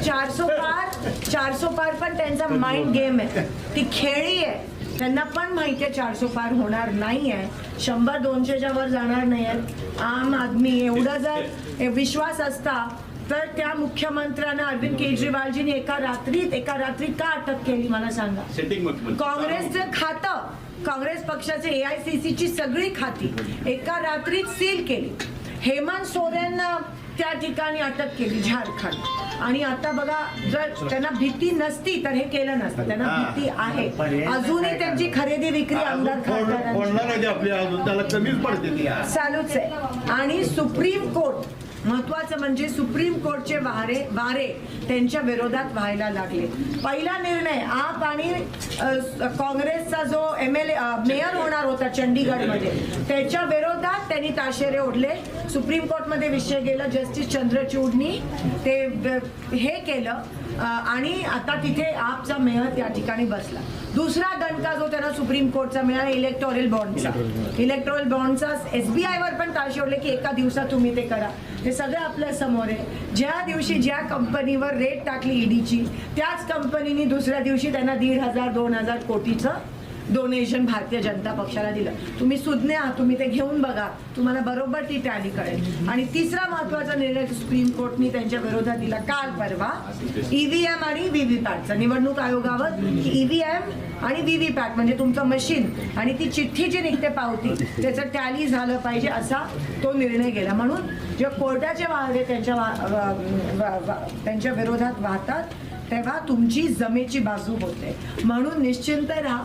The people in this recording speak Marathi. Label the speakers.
Speaker 1: 400 पार पण त्यांचा माइंड गेम आहे, ती खेळी आहे. त्यांना पण माहिती आहे 400 पार होणार नाही आहे, 100-200च्या वर जाणार नाही आहे. आम आदमी एवढा जर विश्वास असता तर त्या मुख्यमंत्र्यांना अरविंद केजरीवालजींनी एका रात्रीत का अटक केली मला सांगा. काँग्रेसचं खातं, काँग्रेस पक्षाचे AICC ची सगळी खाती एका रात्रीत सील केली. हेमंत सोरेनना त्या ठिकाणी अटक केली झारखंड. आणि आता बघा, जर त्यांना भीती नसती तर हे केलं नसतं. त्यांना भीती आहे अजूनही. त्यांची खरेदी विक्री आमदार चालूच आहे. आणि सुप्रीम कोर्ट, महत्वाचं म्हणजे सुप्रीम कोर्टचे वारे त्यांच्या विरोधात व्हायला लागले. पहिला निर्णय आप आणि काँग्रेसचा जो मेयर होणार होता चंडीगडमध्ये त्याच्या विरोधात त्यांनी ताशेरे ओढले. सुप्रीम कोर्टमध्ये विषय गेला. जस्टिस चंद्रचूडनी ते हे केलं आणि आता तिथे आपचा मेयर त्या ठिकाणी बसला. दुसरा दणका जो त्यांना सुप्रीम कोर्टचा मिळाला इलेक्टोरल बॉन्डचा SBI वर पण ताशे ओढले की एका दिवसात तुम्ही ते करा. हे सगळं आपल्या समोर आहे. ज्या दिवशी ज्या कंपनीवर रेट टाकली EDची त्याच कंपनीने दुसऱ्या दिवशी त्यांना 1,500-2,000 कोटीचं डोनेशन भारतीय जनता पक्षाला दिलं. तुम्ही सुज्ञ आहात, तुम्ही ते घेऊन बघा, तुम्हाला बरोबर ती टॅली कळेल. आणि तिसरा महत्वाचा निर्णय सुप्रीम कोर्टने त्यांच्या विरोधात दिला काल परवा EVM आणि VVPATचा. निवडणूक आयोगावर की EVM आणि VVPAT म्हणजे तुमचं मशीन आणि ती चिठ्ठी जी निघते पावती त्याचं टॅली झालं पाहिजे असा तो निर्णय गेला. म्हणून जेव्हा कोर्टाचे वादे त्यांच्या विरोधात वाहतात तेव्हा तुमची जमेची बाजू होते. म्हणून निश्चिंत राहा.